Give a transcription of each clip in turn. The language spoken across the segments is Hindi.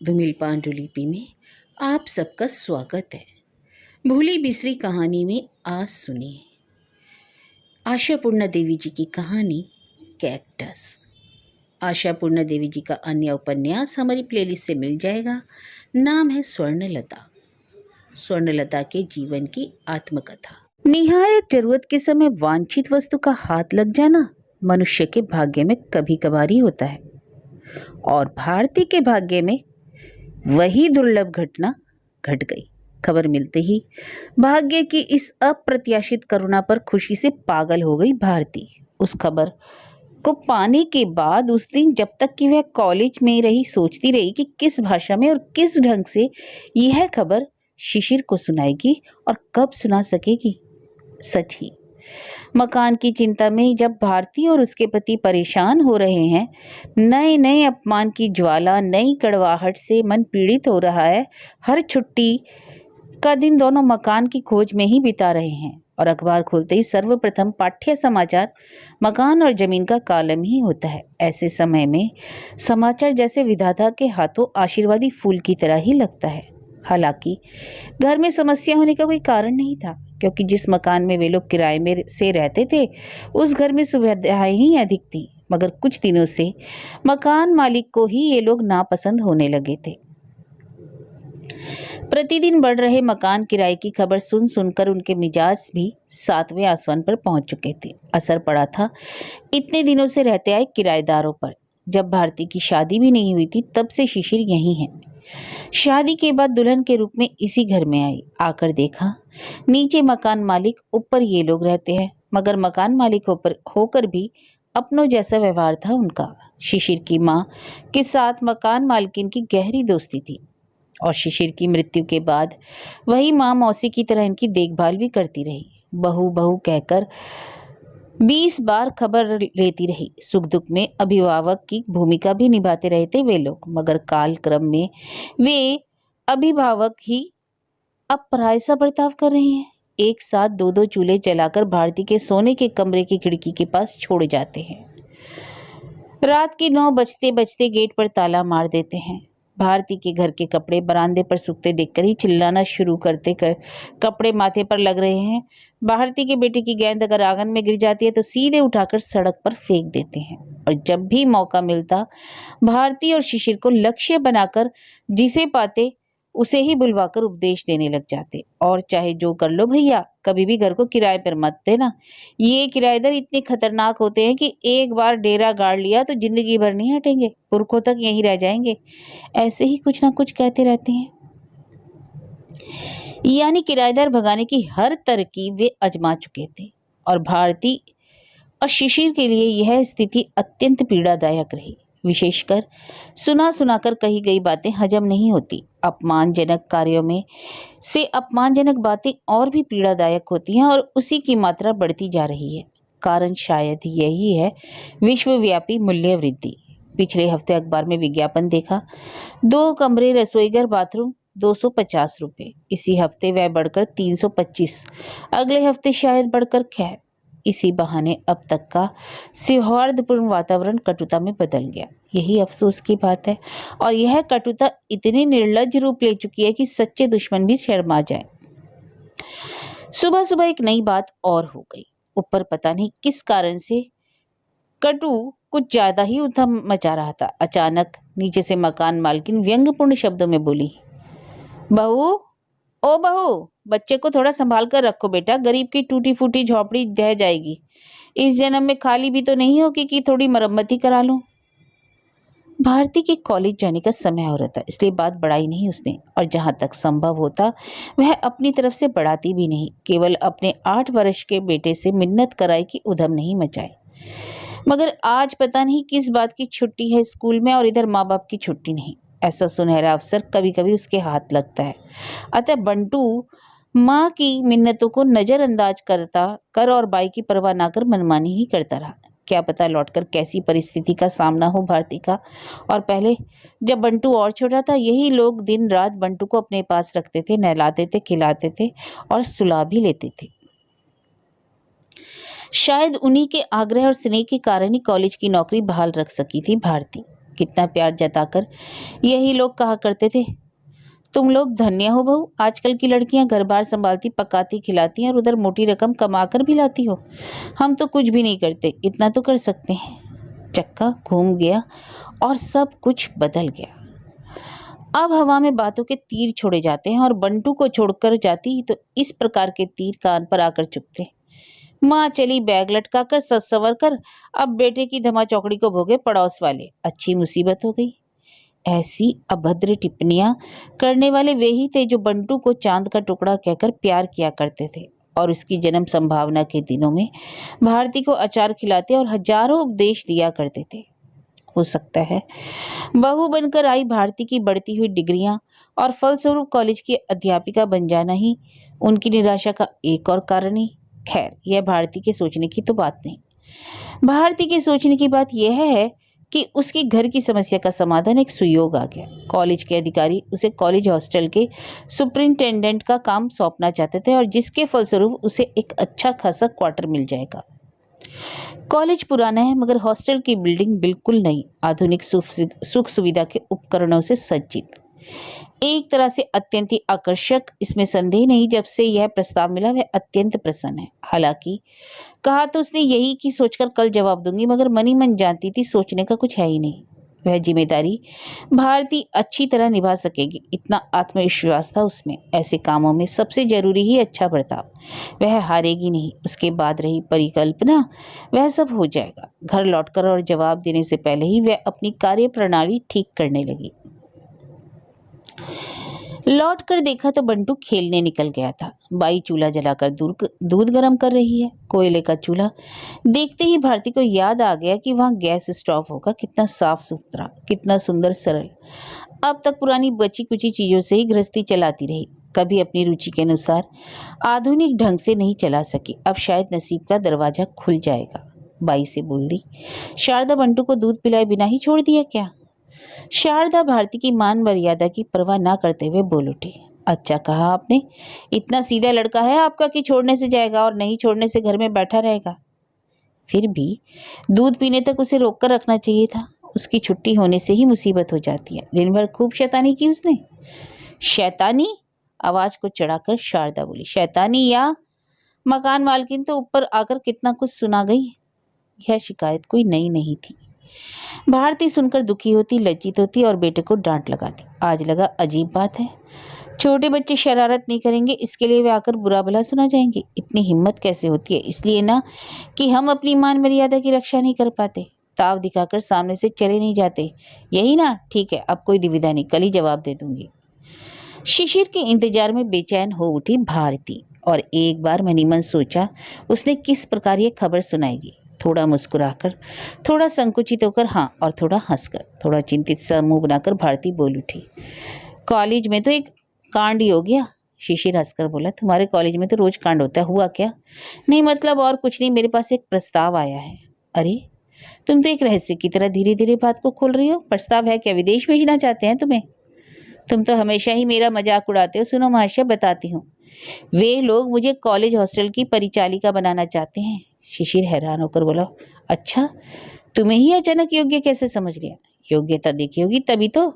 धूमिल पांडुलिपि में आप सबका स्वागत है। भूली बिसरी कहानी में आज सुनिए आशापूर्णा देवी जी की कहानी कैक्टस। आशापूर्णा देवी जी का अन्य उपन्यास हमारी प्लेलिस्ट से मिल जाएगा। नाम है स्वर्णलता। स्वर्णलता के जीवन की आत्मकथा। निहायत जरूरत के समय वांछित वस्तु का हाथ लग जाना मनुष्य के भाग्य में कभी कभार ही होता है, और भारती के भाग्य में वही दुर्लभ घटना घट गई। खबर मिलते ही भाग्य की इस अप्रत्याशित करुणा पर खुशी से पागल हो गई भारती। उस खबर को पाने के बाद उस दिन जब तक कि वह कॉलेज में रही सोचती रही कि किस भाषा में और किस ढंग से यह खबर शिशिर को सुनाएगी और कब सुना सकेगी। सच ही मकान की चिंता में जब भारती और उसके पति परेशान हो रहे हैं, नए नए अपमान की ज्वाला, नई कड़वाहट से मन पीड़ित हो रहा है, हर छुट्टी का दिन दोनों मकान की खोज में ही बिता रहे हैं और अखबार खोलते ही सर्वप्रथम पाठ्य समाचार मकान और जमीन का कॉलम ही होता है। ऐसे समय में समाचार जैसे विधाता के हाथों आशीर्वादी फूल की तरह ही लगता है। हालांकि घर में समस्या होने का कोई कारण नहीं था, क्योंकि जिस मकान में वे लोग किराए में से रहते थे उस घर में सुविधाएं ही अधिक थी। मगर कुछ दिनों से मकान मालिक को ही ये लोग नापसंद होने लगे थे। प्रतिदिन बढ़ रहे मकान किराए की खबर सुन सुनकर उनके मिजाज भी 7वें आसमान पर पहुंच चुके थे। असर पड़ा था इतने दिनों से रहते आए किराएदारों पर। जब भारती की शादी भी नहीं हुई थी तब से शिशिर यहीं है। शादी के बाद दुल्हन के रूप में इसी घर में आई। आकर देखा नीचे मकान मालिक, ऊपर ये लोग रहते हैं। मगर मकान मालिक होकर भी अपनों जैसा व्यवहार था उनका। शिशिर की माँ के साथ मकान मालकिन की गहरी दोस्ती थी और शिशिर की मृत्यु के बाद वही माँ मौसी की तरह इनकी देखभाल भी करती रही। बहू बहू कहकर 20 बार खबर लेती रही। सुख दुख में अभिभावक की भूमिका भी निभाते रहे थे वे लोग। मगर काल क्रम में वे अभिभावक ही अब पराया सा बर्ताव कर रहे हैं। एक साथ दो दो चूल्हे जलाकर भारती के सोने के कमरे की खिड़की के पास छोड़ जाते हैं। रात के 9 बजते बजते गेट पर ताला मार देते हैं। भारती के घर के कपड़े बरामदे पर सूखते देखकर ही चिल्लाना शुरू कपड़े माथे पर लग रहे हैं। भारती के बेटे की गेंद अगर आंगन में गिर जाती है तो सीधे उठाकर सड़क पर फेंक देते हैं। और जब भी मौका मिलता भारती और शिशिर को लक्ष्य बनाकर जिसे पाते उसे ही बुलवाकर उपदेश देने लग जाते। और चाहे जो कर लो भैया, कभी भी घर को किराए पर मत देना। ये किराएदार इतने खतरनाक होते हैं कि एक बार डेरा गाड़ लिया तो जिंदगी भर नहीं हटेंगे, पुरखों तक यहीं रह जाएंगे। ऐसे ही कुछ ना कुछ कहते रहते हैं। यानी किराएदार भगाने की हर तरकीब वे आजमा चुके थे और भारती और शिशिर के लिए यह स्थिति अत्यंत पीड़ादायक रही। विशेषकर सुना सुनाकर कही गई बातें हजम नहीं होती। अपमानजनक कार्यों में से अपमानजनक बातें और भी पीड़ादायक होती हैं और उसी की मात्रा बढ़ती जा रही है। कारण शायद यही है विश्वव्यापी मूल्य वृद्धि। पिछले हफ्ते अखबार में विज्ञापन देखा, 2 कमरे, रसोईघर, बाथरूम, 250 रुपये। इसी हफ्ते वह बढ़कर 325, अगले हफ्ते शायद बढ़कर खैर। इसी बहाने अब तक का सौहार्दपूर्ण वातावरण कटुता में बदल गया। यही अफसोस की बात है। और यह कटुता इतनी निर्लज्ज रूप ले चुकी है कि सच्चे दुश्मन भी शर्मा जाए। सुबह सुबह एक नई बात और हो गई। ऊपर पता नहीं किस कारण से कटु कुछ ज्यादा ही उधम मचा रहा था। अचानक नीचे से मकान मालकिन व्यंग्यपूर्ण शब्दों में बोली, बहू, ओ बहू, बच्चे को थोड़ा संभाल कर रखो बेटा, गरीब की टूटी फूटी झोपड़ी ढह जाएगी। इस जन्म में खाली भी तो नहीं होगी कि थोड़ी मरम्मत ही करा लूं। भारती के कॉलेज जाने का समय हो रहा था, इसलिए बात बढ़ाई नहीं उसने। और जहां तक संभव होता वह अपनी तरफ से बढ़ाती भी नहीं। केवल अपने 8 वर्ष के बेटे से मिन्नत कराई कि उधम नहीं मचाए। मगर आज पता नहीं किस बात की छुट्टी है स्कूल में और इधर माँ बाप की छुट्टी नहीं। ऐसा सुनहरा अवसर कभी कभी उसके हाथ लगता है। अतः बंटू माँ की मिन्नतों को नजरअंदाज कर और बाई की परवाह ना कर मनमानी ही करता रहा। क्या पता लौटकर कैसी परिस्थिति का सामना हो भारती का। और पहले जब बंटू और छोटा था, यही लोग दिन रात बंटू को अपने पास रखते थे, नहलाते थे, खिलाते थे और सुला भी लेते थे। शायद उन्हीं के आग्रह और स्नेह के कारण ही कॉलेज की नौकरी बहाल रख सकी थी भारती। कितना प्यार जताकर यही लोग कहा करते थे, तुम लोग धन्य हो बहू, आजकल की लड़कियां घर बार संभालती, पकाती, खिलाती हैं और उधर मोटी रकम कमा कर भी लाती हो। हम तो कुछ भी नहीं करते, इतना तो कर सकते हैं। चक्का घूम गया और सब कुछ बदल गया। अब हवा में बातों के तीर छोड़े जाते हैं और बंटू को छोड़कर जाती तो इस प्रकार के तीर कान पर आकर चुभते। माँ चली बैग लटका कर सज संवर कर, अब बेटे की धमा चौकड़ी को भोगे पड़ोस वाले, अच्छी मुसीबत हो गई। ऐसी अभद्र टिप्पणियां करने वाले वे ही थे जो बंटू को चांद का टुकड़ा कहकर प्यार किया करते थे और उसकी जन्म संभावना के दिनों में भारती को अचार खिलाते और हजारों उपदेश दिया करते थे। हो सकता है बहू बनकर आई भारती की बढ़ती हुई डिग्रियां और फलस्वरूप कॉलेज की अध्यापिका बन जाना ही उनकी निराशा का एक और कारण ही। खैर, यह भारती के सोचने की तो बात नहीं। भारती के सोचने की बात यह है कि उसकी घर की समस्या का समाधान एक सुयोग आ गया। कॉलेज के अधिकारी उसे कॉलेज हॉस्टल के सुपरिंटेंडेंट का काम सौंपना चाहते थे और जिसके फलस्वरूप उसे एक अच्छा खासा क्वार्टर मिल जाएगा। कॉलेज पुराना है मगर हॉस्टल की बिल्डिंग बिल्कुल नई, आधुनिक सुख सुविधा के उपकरणों से सज्जित, एक तरह से अत्यंत ही आकर्षक। इसमें संदेह नहीं, जब से यह प्रस्ताव मिला वह अत्यंत प्रसन्न है। हालांकि कहा तो उसने यही कि सोचकर कल जवाब दूंगी, मगर मनी मन जानती थी सोचने का कुछ है ही नहीं। वह जिम्मेदारी भारती अच्छी तरह निभा सकेगी, इतना आत्मविश्वास था उसमें। ऐसे कामों में सबसे जरूरी ही अच्छा बर्ताव। वह हारेगी नहीं। उसके बाद रही परिकल्पना, वह सब हो जाएगा। घर लौटकर और जवाब देने से पहले ही वह अपनी कार्य प्रणाली ठीक करने लगी। लौट कर देखा तो बंटू खेलने निकल गया था। बाई चूल्हा जलाकर दूध गर्म कर रही है, कोयले का चूल्हा। देखते ही भारती को याद आ गया कि वहां गैस स्टोव होगा। कितना साफ सुथरा, कितना सुंदर, सरल। अब तक पुरानी बची कुची चीजों से ही गृहस्थी चलाती रही, कभी अपनी रुचि के अनुसार आधुनिक ढंग से नहीं चला सकी। अब शायद नसीब का दरवाजा खुल जाएगा। बाई से बोल दी, शारदा बंटू को दूध पिलाए बिना ही छोड़ दिया क्या? शारदा भारती की मान मर्यादा की परवाह ना करते हुए बोल उठी, अच्छा कहा आपने। इतना सीधा लड़का है आपका कि छोड़ने से जाएगा और नहीं छोड़ने से घर में बैठा रहेगा। फिर भी दूध पीने तक उसे रोक कर रखना चाहिए था। उसकी छुट्टी होने से ही मुसीबत हो जाती है। दिन भर खूब शैतानी की उसने। शैतानी? आवाज को चढ़ाकर शारदा बोली, शैतानी या मकान मालकिन तो ऊपर आकर कितना कुछ सुना गई। यह शिकायत कोई नई नहीं थी। भारती सुनकर दुखी होती, लज्जित होती और बेटे को डांट लगाती। आज लगा अजीब बात है, छोटे बच्चे शरारत नहीं करेंगे इसके लिए वे आकर बुरा भला सुना जाएंगे। इतनी हिम्मत कैसे होती है? इसलिए ना कि हम अपनी मान मर्यादा की रक्षा नहीं कर पाते, ताव दिखाकर सामने से चले नहीं जाते, यही ना? ठीक है, अब कोई दुविधा नहीं, कल ही जवाब दे दूंगी। शिशिर के इंतजार में बेचैन हो उठी भारती और एक बार मनी मन सोचा उसने किस प्रकार ये खबर सुनाएगी। थोड़ा मुस्कुराकर, थोड़ा संकुचित होकर, हाँ, और थोड़ा हंसकर, थोड़ा चिंतित सा मुंह बनाकर भारती बोल उठी, कॉलेज में तो एक कांड ही हो गया। शिशिर हंसकर बोला, तुम्हारे कॉलेज में तो रोज कांड होता है, हुआ क्या? नहीं मतलब और कुछ नहीं, मेरे पास एक प्रस्ताव आया है। अरे, तुम तो एक रहस्य की तरह धीरे धीरे बात को खोल रही हो। प्रस्ताव है क्या? विदेश भेजना चाहते हैं तुम्हें? तुम तो हमेशा ही मेरा मजाक उड़ाते हो। सुनो महाशय, बताती हूँ, वे लोग मुझे कॉलेज हॉस्टल की परिचालिका बनाना चाहते हैं। शिशिर हैरान होकर बोला, अच्छा, तुम्हें ही अचानक योग्य कैसे समझ लिया? योग्यता देखी होगी तभी तो।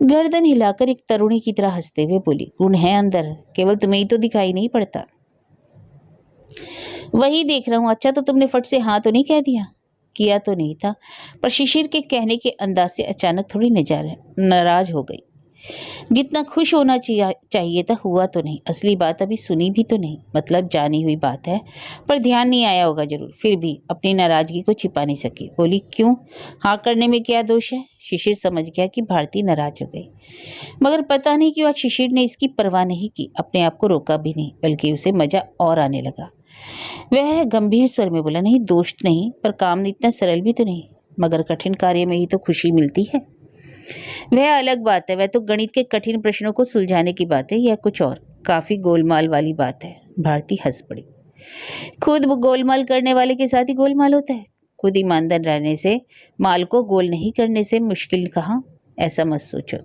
गर्दन हिलाकर एक तरुणी की तरह हंसते हुए बोली, गुण है अंदर, केवल तुम्हें ही तो दिखाई नहीं पड़ता। वही देख रहा हूं। अच्छा, तो तुमने फट से हाँ तो नहीं कह दिया? किया तो नहीं था, पर शिशिर के कहने के अंदाज से अचानक थोड़ी नाराज हो गई। जितना खुश होना चाहिए था हुआ तो नहीं। असली बात अभी सुनी भी तो नहीं, मतलब जानी हुई बात है, पर ध्यान नहीं आया होगा जरूर। फिर भी अपनी नाराजगी को छिपा नहीं सकी, बोली, क्यों? हाँ करने में क्या दोष है? शिशिर समझ गया कि भारती नाराज हो गई, मगर पता नहीं क्यों आज शिशिर ने इसकी परवाह नहीं की, अपने आप को रोका भी नहीं, बल्कि उसे मजा और आने लगा। वह गंभीर स्वर में बोला, नहीं दोष नहीं, पर काम इतना सरल भी तो नहीं, मगर कठिन कार्य में ही तो खुशी मिलती है। वह अलग बात है, वह तो गणित के कठिन प्रश्नों को सुलझाने की बात है, यह कुछ और, काफी गोलमाल वाली बात है। भारती हंस पड़ी, खुद गोलमाल करने वाले के साथ ही गोलमाल होता है। खुद ईमानदार रहने से माल को गोल नहीं करने से मुश्किल कहाँ? ऐसा मत सोचो।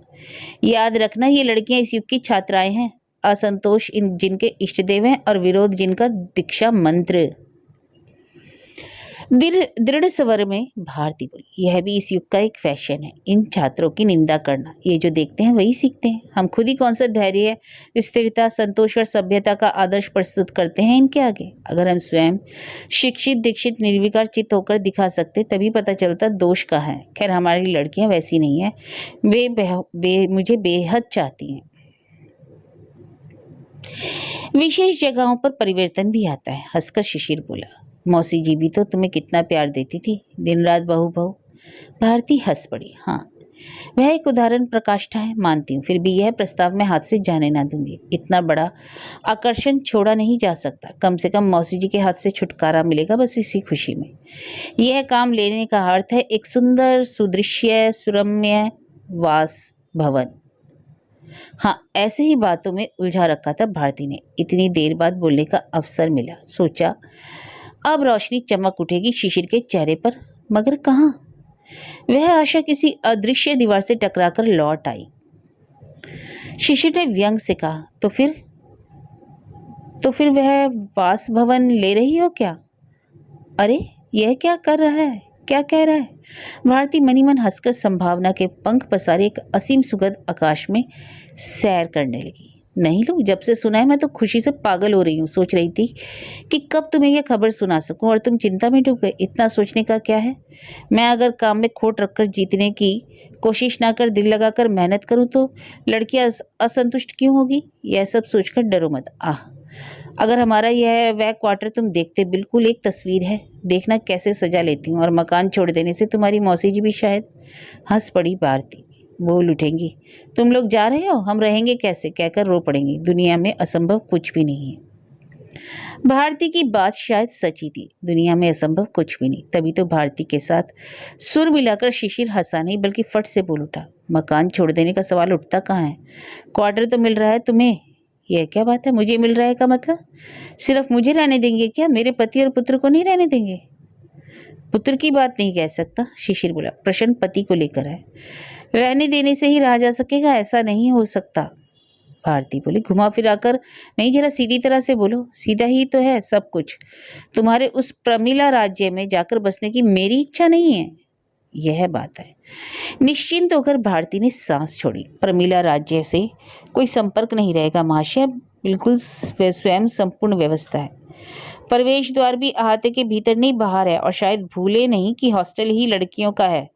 याद रखना, ये लड़कियां इस युग की छात्राएं हैं, असंतोष जिनके इष्ट देव हैं और विरोध जिनका दीक्षा मंत्र। दृढ़ स्वर में भारती बोली, यह भी इस युग का एक फैशन है, इन छात्रों की निंदा करना। ये जो देखते हैं वही सीखते हैं। हम खुद ही कौन सा धैर्य, स्थिरता, संतोष और सभ्यता का आदर्श प्रस्तुत करते हैं इनके आगे। अगर हम स्वयं शिक्षित दीक्षित निर्विकार चित्त होकर दिखा सकते तभी पता चलता दोष कहाँ है। खैर हमारी लड़कियां वैसी नहीं है, वे मुझे बेहद चाहती हैं। विशेष जगहों पर परिवर्तन भी आता है, हंसकर शिशिर बोला। मौसी जी भी तो तुम्हें कितना प्यार देती थी, दिन रात बहू बहू। भारती हंस पड़ी। हाँ, वह एक उदाहरण प्रकाष्ठा है, मानती हूँ, फिर भी यह प्रस्ताव मैं हाथ से जाने ना दूंगी। इतना बड़ा आकर्षण छोड़ा नहीं जा सकता। कम से कम मौसी जी के हाथ से छुटकारा मिलेगा, बस इसी खुशी में। यह काम लेने का अर्थ है एक सुंदर सुदृश्य सुरम्य वास भवन। हाँ, ऐसे ही बातों में उलझा रखा था भारती ने। इतनी देर बाद बोलने का अवसर मिला। सोचा अब रोशनी चमक उठेगी शिशिर के चेहरे पर, मगर कहाँ? वह आशा किसी अदृश्य दीवार से टकराकर लौट आई। शिशिर ने व्यंग से कहा, तो फिर वह वास भवन ले रही हो क्या? अरे यह क्या कर रहा है, क्या कह रहा है? भारती मनी मन हंसकर संभावना के पंख पसारे एक असीम सुगध आकाश में सैर करने लगी। नहीं लो, जब से सुना है मैं तो खुशी से पागल हो रही हूँ। सोच रही थी कि कब तुम्हें यह खबर सुना सकूं और तुम चिंता में डूब गए। इतना सोचने का क्या है? मैं अगर काम में खोट रखकर जीतने की कोशिश ना कर दिल लगाकर मेहनत करूं तो लड़कियां असंतुष्ट क्यों होगी? यह सब सोचकर डरो मत। अगर हमारा यह वह क्वार्टर तुम देखते, बिल्कुल एक तस्वीर है। देखना कैसे सजा लेती हूँ, और मकान छोड़ देने से तुम्हारी मौसी जी भी शायद। हंस पड़ी भारती। बोल उठेंगी, तुम लोग जा रहे हो, हम रहेंगे कैसे? कहकर रो पड़ेंगी। दुनिया में असंभव कुछ भी नहीं है। भारती की बात शायद सच्ची थी, दुनिया में असंभव कुछ भी नहीं। तभी तो भारती के साथ सुर मिलाकर शिशिर हंसा नहीं बल्कि फट से बोल उठा, मकान छोड़ देने का सवाल उठता कहाँ है? क्वार्टर तो मिल रहा है तुम्हें। यह क्या बात है, मुझे मिल रहा है का मतलब? सिर्फ मुझे रहने देंगे क्या? मेरे पति और पुत्र को नहीं रहने देंगे? पुत्र की बात नहीं कह सकता, शिशिर बोला। प्रश्न पति को लेकर है। रहने देने से ही रहा जा सकेगा, ऐसा नहीं हो सकता। भारती बोली, घुमा फिराकर नहीं, जरा सीधी तरह से बोलो। सीधा ही तो है सब कुछ। तुम्हारे उस प्रमिला राज्य में जाकर बसने की मेरी इच्छा नहीं है, यह बात है। निश्चिंत होकर भारती ने सांस छोड़ी। प्रमिला राज्य से कोई संपर्क नहीं रहेगा महाशय, बिल्कुल स्वयं संपूर्ण व्यवस्था है। प्रवेश द्वार भी अहाते के भीतर नहीं बाहर है, और शायद भूले नहीं कि हॉस्टल ही लड़कियों का है।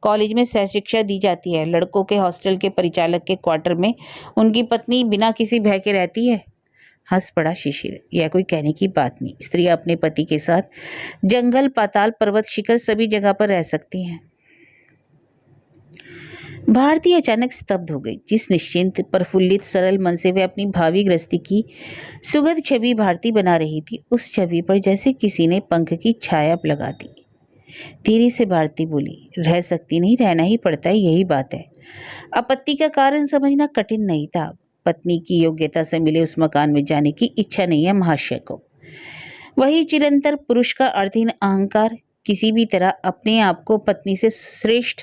कॉलेज में सहशिक्षा दी जाती है। लड़कों के हॉस्टल के परिचालक के क्वार्टर में उनकी पत्नी बिना किसी भय के रहती है। हंस पड़ा शिशिर। यह कोई कहने की बात नहीं। स्त्रियां अपने पति के साथ जंगल, पाताल, पर्वत, शिखर सभी जगह पर रह सकती हैं। भारती अचानक स्तब्ध हो गई। जिस निश्चिंत, प्रफुल्लित, सरल मन से वह अपनी भावी गृहस्थी की सुगध छवि भारती बना रही थी, उस छवि पर जैसे किसी ने पंख की छाया लगा दी। धीरे से भारती बोली, रह सकती नहीं, रहना ही पड़ता है, यही बात है। आपत्ति का कारण समझना कठिन नहीं था। पत्नी की योग्यता से मिले उस मकान में जाने की इच्छा नहीं है महाशय को। वही चिरंतर पुरुष का अर्थहीन अहंकार। किसी भी तरह अपने आप को पत्नी से श्रेष्ठ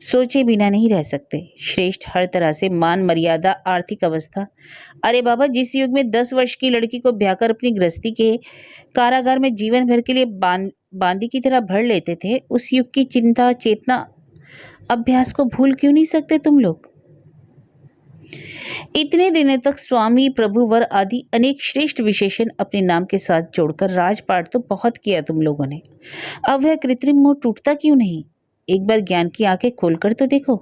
सोचे बिना नहीं रह सकते। श्रेष्ठ हर तरह से, मान मर्यादा, आर्थिक अवस्था। अरे बाबा, जिस युग में 10 वर्ष की लड़की को ब्याहकर अपनी गृहस्थी के कारागार में जीवन भर के लिए बांदी की तरह भर लेते थे, उस युग की चिंता, चेतना, अभ्यास को भूल क्यों नहीं सकते तुम लोग? इतने दिनों तक स्वामी, प्रभु, वर आदि अनेक श्रेष्ठ विशेषण अपने नाम के साथ जोड़कर राजपाट तो बहुत किया तुम लोगों ने। अब वह कृत्रिम मोह टूटता क्यों नहीं? एक बार ज्ञान की आंखें खोलकर तो देखो।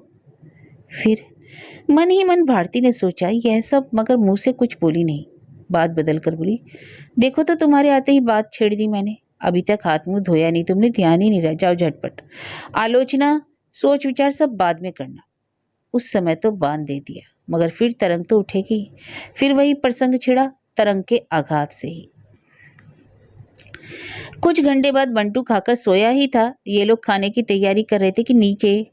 फिर मन ही मन भारती ने सोचा यह सब, मगर मुंह से कुछ बोली नहीं। बात बदल कर बोली, देखो तो तुम्हारे आते ही बात छेड़ दी मैंने। अभी तक हाथ मुंह धोया नहीं तुमने, ध्यान ही नहीं रहा। जाओ झटपट। आलोचना, सोच विचार सब बाद में करना। उस समय तो बांध दे दिया, मगर फिर तरंग तो उठेगी। फिर वही प्रसंग छिड़ा, तरंग के आघात से ही। कुछ घंटे बाद बंटू खाकर सोया ही था। ये लोग खाने की तैयारी कर रहे थे कि नीचे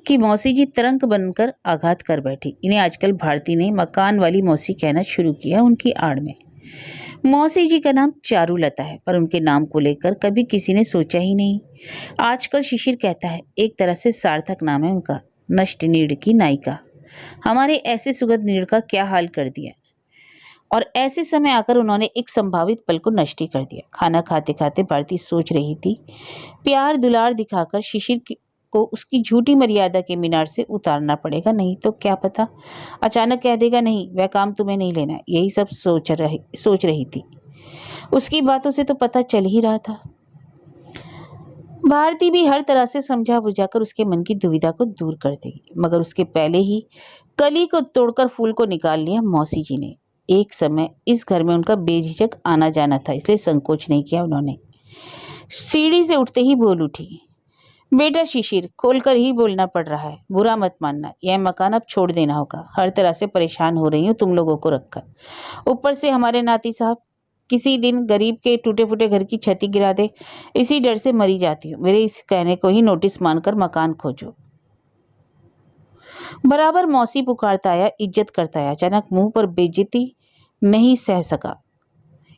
की मौसी जी तरंग बनकर आघात कर बैठी। इन्हें आजकल भारती ने मकान वाली मौसी कहना शुरू किया उनकी आड़ में। मौसी जी का नाम चारुलता है, पर उनके नाम को लेकर कभी किसी ने सोचा ही नहीं। आजकल शिशिर कहता है, एक तरह से सार्थक नाम है उनका। नष्ट नीड़ की नायिका। हमारे ऐसे सुगध नीड़ का क्या हाल कर दिया। और ऐसे समय आकर उन्होंने एक संभावित पल को नष्ट ही कर दिया। खाना खाते खाते भारती सोच रही थी, प्यार दुलार दिखाकर को उसकी झूठी मर्यादा के मीनार से उतारना पड़ेगा, नहीं तो क्या पता अचानक कह देगा नहीं वह काम तुम्हें नहीं लेना। यही सब सोच रही थी। उसकी बातों से तो पता चल ही रहा था। भारती भी हर तरह से समझा बुझाकर उसके मन की दुविधा को दूर कर देगी, मगर उसके पहले ही कली को तोड़कर फूल को निकाल लिया मौसी जी ने। एक समय इस घर में उनका बेझिझक आना जाना था, इसलिए संकोच नहीं किया उन्होंने। सीढ़ी से उठते ही बोल उठी, बेटा शिशिर, खोलकर ही बोलना पड़ रहा है, बुरा मत मानना, यह मकान अब छोड़ देना होगा। हर तरह से परेशान हो रही हूँ तुम लोगों को रखकर। ऊपर से हमारे नाती साहब किसी दिन गरीब के टूटे फूटे घर की छत गिरा दे, इसी डर से मरी जाती हूँ। मेरे इस कहने को ही नोटिस मानकर मकान खोजो। बराबर मौसी पुकारता आया, इज्जत करता आया। अचानक मुंह पर बेइज्जती नहीं सह सका,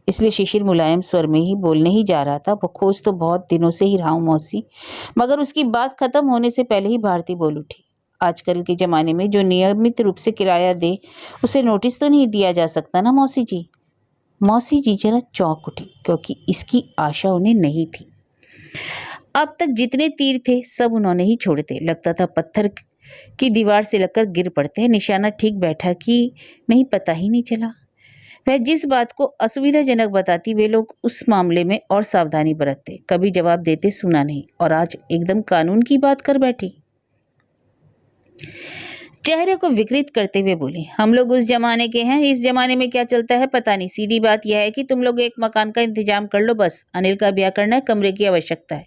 इसलिए शिशिर मुलायम स्वर में ही बोलने ही जा रहा था, वो खोज तो बहुत दिनों से ही रहा हूं मौसी। मगर उसकी बात खत्म होने से पहले ही भारती बोल उठी, आजकल के जमाने में जो नियमित रूप से किराया दे उसे नोटिस तो नहीं दिया जा सकता ना मौसी जी। मौसी जी जरा चौंक उठी, क्योंकि इसकी आशा उन्हें नहीं थी। अब तक जितने तीर थे सब उन्होंने ही छोड़े थे। लगता था पत्थर की दीवार से लगकर गिर पड़ते हैं। निशाना ठीक बैठा कि नहीं पता ही नहीं चला। वह जिस बात को असुविधाजनक बताती वे लोग उस मामले में और सावधानी बरतते, कभी जवाब देते सुना नहीं, और आज एकदम कानून की बात कर बैठी। चेहरे को विकृत करते हुए बोली, हम लोग उस जमाने के हैं, इस जमाने में क्या चलता है पता नहीं। सीधी बात यह है कि तुम लोग एक मकान का इंतजाम कर लो, बस अनिल का ब्याह करना है, कमरे की आवश्यकता है।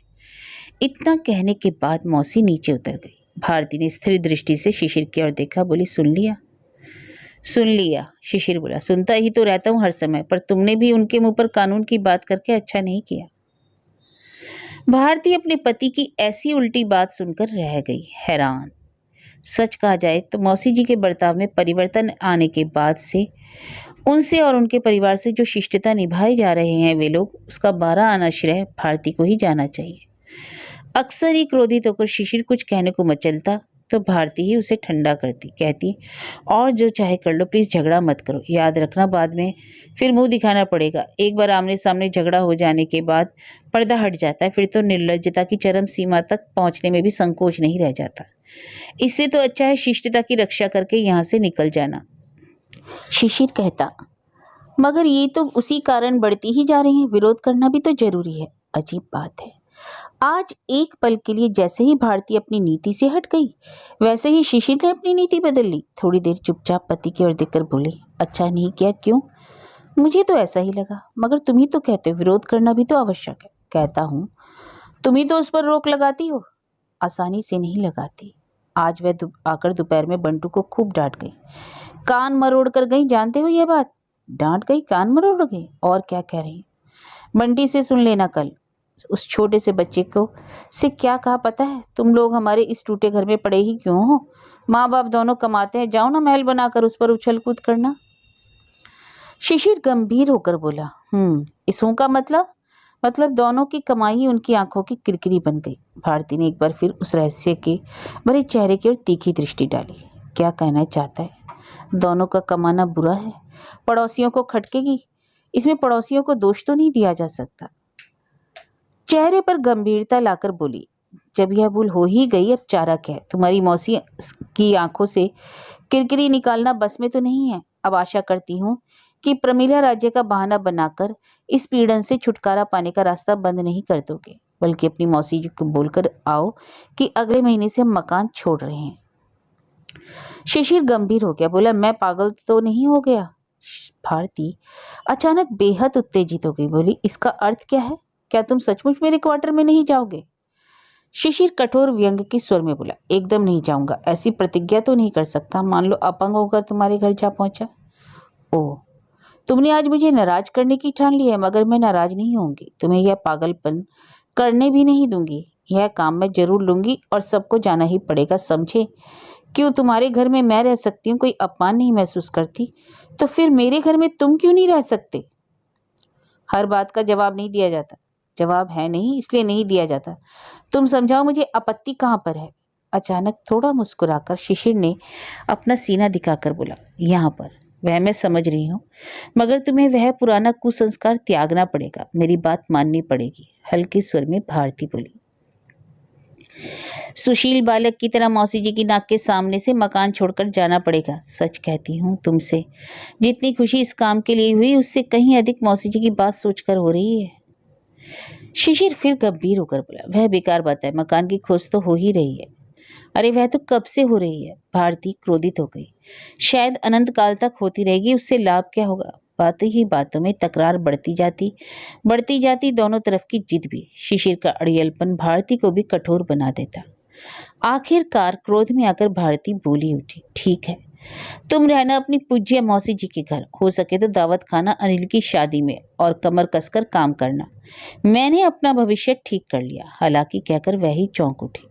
इतना कहने के बाद मौसी नीचे उतर गई। भारती ने स्थिर दृष्टि से शिशिर की ओर देखा, बोली, सुन लिया? सुन लिया, शिशिर बोला। सुनता ही तो रहता हूं हर समय, पर तुमने भी उनके मुंह पर कानून की बात करके अच्छा नहीं किया। भारती अपने पति की ऐसी उल्टी बात सुनकर रह गई, हैरान। सच कहा जाए तो मौसी जी के बर्ताव में परिवर्तन आने के बाद से उनसे और उनके परिवार से जो शिष्टता निभाए जा रहे हैं वे लोग, उसका 12 आना श्रेय भारती को ही जाना चाहिए। अक्सर ही क्रोधित होकर शिशिर कुछ कहने को मचलता तो भारती ही उसे ठंडा करती, कहती, और जो चाहे कर लो, प्लीज झगड़ा मत करो। याद रखना बाद में फिर मुंह दिखाना पड़ेगा। एक बार आमने सामने झगड़ा हो जाने के बाद पर्दा हट जाता है, फिर तो निर्लज्जता की चरम सीमा तक पहुंचने में भी संकोच नहीं रह जाता। इससे तो अच्छा है शिष्टता की रक्षा करके यहाँ से निकल जाना। शिशिर कहता, मगर ये तो उसी कारण बढ़ती ही जा रही है, विरोध करना भी तो जरूरी है। अजीब बात है, आज एक पल के लिए जैसे ही भारती अपनी नीति से हट गई, वैसे ही शिशिर ने अपनी नीति बदल ली। थोड़ी देर चुपचाप पति की ओर देखकर बोली, अच्छा नहीं किया? क्यों? मुझे तो ऐसा ही लगा, मगर तुम ही तो कहते हो विरोध करना भी तो आवश्यक है। कहता हूँ, तुम ही तो उस पर रोक लगाती हो। आसानी से नहीं लगाती। आज वह आकर दोपहर में बंटू को खूब डांट गई, कान मरोड़ कर गई। जानते हो यह बात? डांट गई, कान मरोड़ गई, और क्या कह रही? बंटी से सुन लेना कल। उस छोटे से बच्चे को से क्या कहा पता है? तुम लोग हमारे इस टूटे घर में पड़े ही क्यों हो? माँ बाप दोनों कमाते हैं, जाओ ना महल बनाकर उस पर उछल कूद करना। शिशिर गंभीर होकर बोला, इसों का मतलब दोनों की कमाई ही उनकी आंखों की किरकिरी बन गई। भारती ने एक बार फिर उस रहस्य के भरे चेहरे की ओर तीखी दृष्टि डाली। क्या कहना चाहता है? दोनों का कमाना बुरा है, पड़ोसियों को खटकेगी। इसमें पड़ोसियों को दोष तो नहीं दिया जा सकता। चेहरे पर गंभीरता लाकर बोली, जब यह भूल हो ही गई, अब चारा क्या है? तुम्हारी मौसी की आंखों से किरकिरी निकालना बस में तो नहीं है। अब आशा करती हूँ कि प्रमिला राज्य का बहाना बनाकर इस पीड़न से छुटकारा पाने का रास्ता बंद नहीं कर दोगे, बल्कि अपनी मौसी जी को बोलकर आओ कि अगले महीने से हम मकान छोड़ रहे हैं। शिशिर गंभीर हो गया, बोला, मैं पागल तो नहीं हो गया? भारती अचानक बेहद उत्तेजित हो गई, बोली, इसका अर्थ क्या है? क्या तुम सचमुच मेरे क्वार्टर में नहीं जाओगे? शिशिर कठोर व्यंग के स्वर में बोला, एकदम नहीं जाऊंगा। ऐसी प्रतिज्ञा तो नहीं कर सकता। मान लो अपंग होकर तुम्हारे घर जा पहुंचा। ओह, तुमने आज मुझे नाराज करने की ठान ली है, मगर मैं नाराज नहीं होंगी। तुम्हें यह पागलपन करने भी नहीं दूंगी। यह काम मैं जरूर लूंगी और सबको जाना ही पड़ेगा, समझे? क्यों तुम्हारे घर में मैं रह सकती हूँ, कोई अपमान नहीं महसूस करती, तो फिर मेरे घर में तुम क्यों नहीं रह सकते? हर बात का जवाब नहीं दिया जाता। जवाब है नहीं, इसलिए नहीं दिया जाता। तुम समझाओ मुझे, आपत्ति कहाँ पर है? अचानक थोड़ा मुस्कुराकर शिशिर ने अपना सीना दिखाकर बोला, यहाँ पर। वह मैं समझ रही हूँ, मगर तुम्हें वह पुराना कुसंस्कार त्यागना पड़ेगा, मेरी बात माननी पड़ेगी, हल्के स्वर में भारती बोली। सुशील बालक की तरह मौसी जी की नाक के सामने से मकान छोड़कर जाना पड़ेगा। सच कहती हूँ तुमसे, जितनी खुशी इस काम के लिए हुई उससे कहीं अधिक मौसी जी की बात सोचकर हो रही है। शिशिर फिर गंभीर होकर बोला, वह बेकार बात है, मकान की खोज तो हो ही रही है। अरे वह तो कब से हो रही है। भारती क्रोधित हो गई। शायद अनंत काल तक होती रहेगी, उससे लाभ क्या होगा। बातों ही बातों में तकरार बढ़ती जाती दोनों तरफ की जिद भी। शिशिर का अड़ियलपन भारती को भी कठोर बना देता। आखिरकार क्रोध में आकर भारती बोली उठी, ठीक है, तुम रहना अपनी पूज्य मौसी जी के घर, हो सके तो दावत खाना अनिल की शादी में और कमर कसकर काम करना। मैंने अपना भविष्य ठीक कर लिया। हालांकि कहकर वह ही चौंक उठी।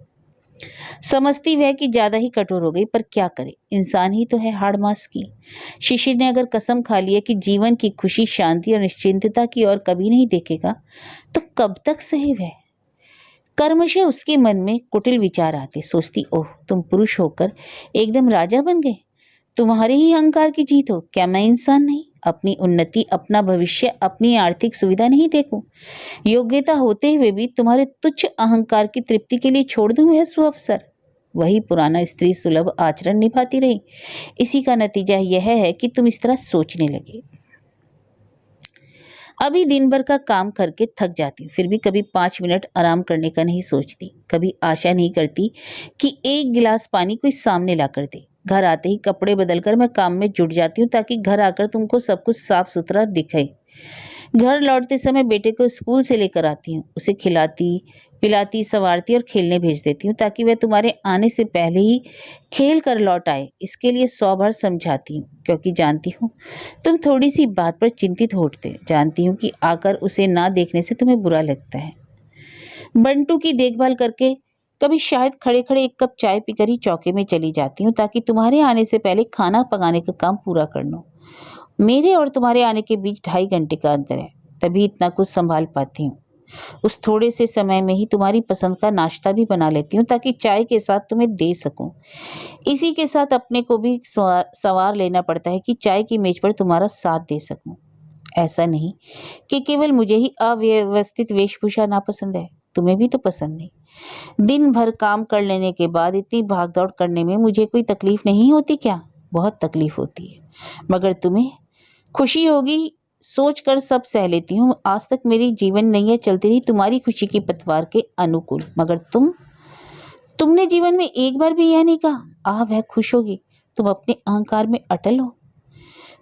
समझती वह कि ज्यादा ही कठोर हो गई, पर क्या करे, इंसान ही तो है हाड़ मांस की। शिशिर ने अगर कसम खा ली है कि जीवन की खुशी, शांति और निश्चिंतता की ओर कभी नहीं देखेगा, तो कब तक सहे वह। कर्मशः उसके मन में कुटिल विचार आते। सोचती, ओह तुम पुरुष होकर एकदम राजा बन गए, तुम्हारे ही अहंकार की जीत हो। क्या मैं इंसान नहीं? अपनी उन्नति, अपना भविष्य, अपनी आर्थिक सुविधा नहीं देखूं? योग्यता होते हुए भी तुम्हारे तुच्छ अहंकार की तृप्ति के लिए छोड़ दूं वह सुअवसर? वही पुराना स्त्री सुलभ आचरण निभाती रही। इसी का नतीजा यह है कि तुम इस तरह सोचने लगे। अभी दिन भर का काम करके थक जाती हूँ, फिर भी कभी 5 मिनट आराम करने का नहीं सोचती। कभी आशा नहीं करती कि एक गिलास पानी कोई सामने ला कर दे। घर आते ही कपड़े बदलकर मैं काम में जुट जाती हूँ, ताकि घर आकर तुमको सब कुछ साफ सुथरा दिखे। घर लौटते समय बेटे को स्कूल से लेकर आती हूँ, उसे खिलाती पिलाती, संवारती और खेलने भेज देती हूँ, ताकि वह तुम्हारे आने से पहले ही खेल कर लौट आए। इसके लिए 100 बार समझाती हूँ, क्योंकि जानती हूँ तुम थोड़ी सी बात पर चिंतित हो उठते। जानती हूँ कि आकर उसे ना देखने से तुम्हें बुरा लगता है। बंटू की देखभाल करके कभी शायद खड़े खड़े एक कप चाय पीकर ही चौके में चली जाती हूँ, ताकि तुम्हारे आने से पहले खाना पकाने का काम पूरा कर लूं। मेरे और तुम्हारे आने के बीच 2.5 घंटे का अंतर है, तभी इतना कुछ संभाल पाती हूँ। उस थोड़े से समय में ही तुम्हारी पसंद का नाश्ता भी बना लेती हूँ, ताकि चाय के साथ तुम्हें दे सकूं। इसी के साथ अपने को भी सवार लेना पड़ता है कि चाय की मेज पर तुम्हारा साथ दे सकूं। ऐसा नहीं कि केवल मुझे ही अव्यवस्थित वेशभूषा नापसंद है, तुम्हें भी तो पसंद नहीं। दिन भर काम कर लेने के बाद इतनी भागदौड़ करने में मुझे कोई तकलीफ नहीं होती क्या? बहुत तकलीफ होती है, मगर तुम्हें खुशी होगी सोचकर सब सह लेती हूँ। आज तक मेरी जीवन नैया चलती रही तुम्हारी खुशी की पतवार के अनुकूल, मगर तुमने जीवन में एक बार भी यह नहीं कहा, वह खुश होगी। तुम अपने अहंकार में अटल हो।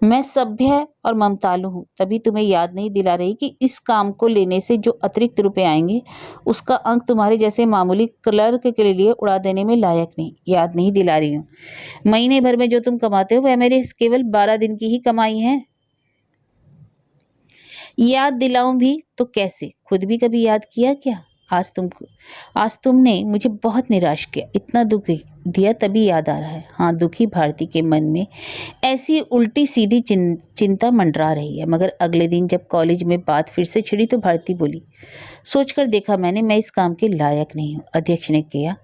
मैं सभ्य और ममतालु हूँ, तभी तुम्हें याद नहीं दिला रही कि इस काम को लेने से जो अतिरिक्त रुपए आएंगे, उसका अंक तुम्हारे जैसे मामूली क्लर्क के लिए उड़ा देने में लायक नहीं। याद नहीं दिला रही हूँ। महीने भर में जो तुम कमाते हो वह मेरे केवल 12 दिन की ही कमाई है। याद दिलाऊं भी तो कैसे? खुद भी कभी याद किया क्या? आज तुमने मुझे बहुत निराश किया, इतना दुख दिया, तभी याद आ रहा है। हाँ, दुखी भारती के मन में ऐसी उल्टी सीधी चिंता मंडरा रही है। मगर अगले दिन जब कॉलेज में बात फिर से छिड़ी तो भारती बोली, सोचकर देखा मैंने, मैं इस काम के लायक नहीं हूँ। अध्यक्ष ने किया,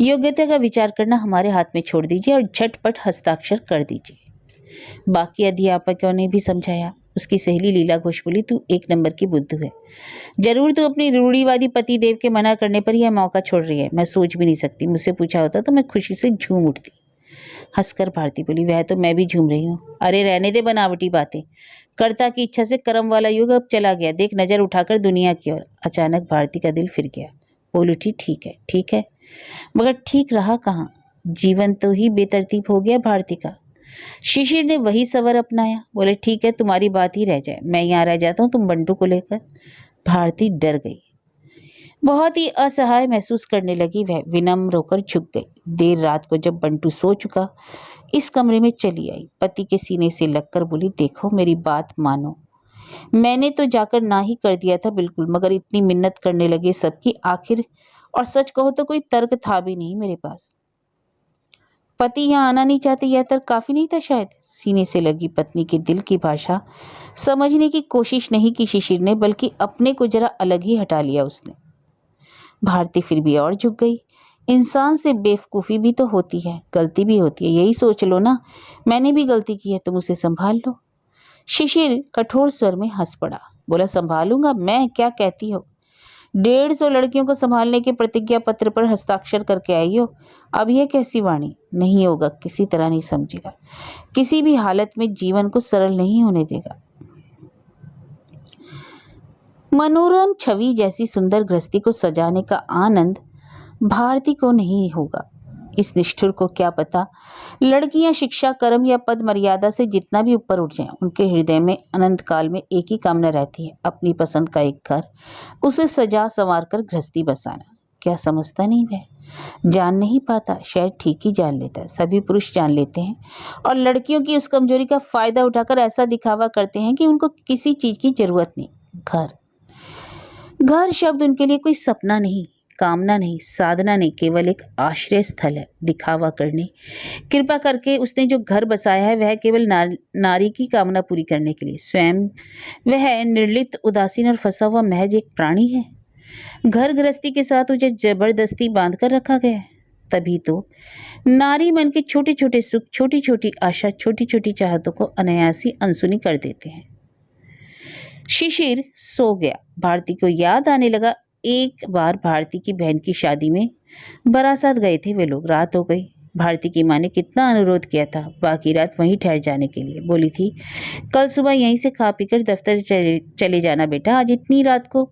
योग्यता का विचार करना हमारे हाथ में छोड़ दीजिए और झटपट हस्ताक्षर कर दीजिए। बाकी अध्यापकों ने भी समझाया। उसकी सहेली लीला घोष बोली, तू 1 नंबर की बुद्धू है। जरूर तू अपनी रूढ़िवादी पति देव के मना करने पर यह मौका छोड़ रही है। मैं सोच भी नहीं सकती, मुझसे पूछा होता तो मैं खुशी से झूम उठती। हंसकर भारती बोली, वह तो मैं भी झूम रही हूँ। अरे रहने दे बनावटी बातें। कर्ता की इच्छा से कर्म वाला युग अब चला गया, देख नजर उठाकर दुनिया की ओर। अचानक भारती का दिल फिर गया। बोल उठी, ठीक है, मगर ठीक रहा कहाँ? जीवन तो ही बेतरतीब हो गया भारती का। शिशिर ने वही सवर अपनाया। बोले, ठीक है, तुम्हारी बात ही रह जाए, मैं यहाँ रह जाता हूँ, तुम बंटू को लेकर। भारती डर गई, बहुत ही असहाय महसूस करने लगी। वह विनम्र होकर झुक गई। देर रात को जब बंटू सो चुका, इस कमरे में चली आई। पति के सीने से लगकर बोली, देखो मेरी बात मानो, मैंने तो जाकर ना ही कर दिया था बिल्कुल, मगर इतनी मिन्नत करने लगे सबकी, आखिर और सच कहो तो कोई तर्क था भी नहीं मेरे पास। पति यहाँ आना नहीं चाहते, यह तर्क काफी नहीं था शायद। सीने से लगी पत्नी के दिल की भाषा समझने की कोशिश नहीं की शिशिर ने, बल्कि अपने को जरा अलग ही हटा लिया उसने। भारती फिर भी और झुक गई। इंसान से बेवकूफ़ी भी तो होती है, गलती भी होती है, यही सोच लो ना। मैंने भी गलती की है, तुम उसे संभाल लो। शिशिर कठोर स्वर में हंस पड़ा, बोला संभालूंगा मैं, क्या कहती हो? 150 लड़कियों को संभालने के प्रतिज्ञा पत्र पर हस्ताक्षर करके आई हो। अब यह कैसी वाणी? नहीं होगा, किसी तरह नहीं समझेगा, किसी भी हालत में जीवन को सरल नहीं होने देगा। मनोरम छवि जैसी सुंदर गृहस्थी को सजाने का आनंद भारती को नहीं होगा। इस निष्ठुर को क्या पता, लड़कियां शिक्षा, कर्म या पद मर्यादा से जितना भी ऊपर उठ जाएं, उनके हृदय में अनंत काल में एक ही कामना रहती है, अपनी पसंद का एक घर, उसे सजा संवार कर गृहस्थी बसाना। क्या समझता नहीं वह? जान नहीं पाता, शायद ठीक ही जान लेता है। सभी पुरुष जान लेते हैं और लड़कियों की उस कमजोरी का फायदा उठाकर ऐसा दिखावा करते हैं कि उनको किसी चीज की जरूरत नहीं। घर, घर शब्द उनके लिए कोई सपना नहीं, कामना नहीं, साधना नहीं, केवल एक आश्रय स्थल है दिखावा करने। कृपा करके उसने जो घर बसाया है वह केवल नारी की कामना पूरी करने के लिए। स्वयं वह निर्लिप्त, उदासीन और फंसा हुआ महज एक प्राणी है। घर गृहस्थी के साथ उसे जबरदस्ती बांध कर रखा गया है। तभी तो नारी मन के छोटे छोटे सुख, छोटी छोटी आशा, छोटी छोटी चाहतों को अनायासी अनसुनी कर देते हैं। शिशिर सो गया। भारती को याद आने लगा, एक बार भारती की बहन की शादी में बारात गए थे वे लोग। रात हो गई। भारती की माँ ने कितना अनुरोध किया था बाकी रात वहीं ठहर जाने के लिए। बोली थी कल सुबह यहीं से खा पीकर दफ्तर चले जाना बेटा, आज इतनी रात को।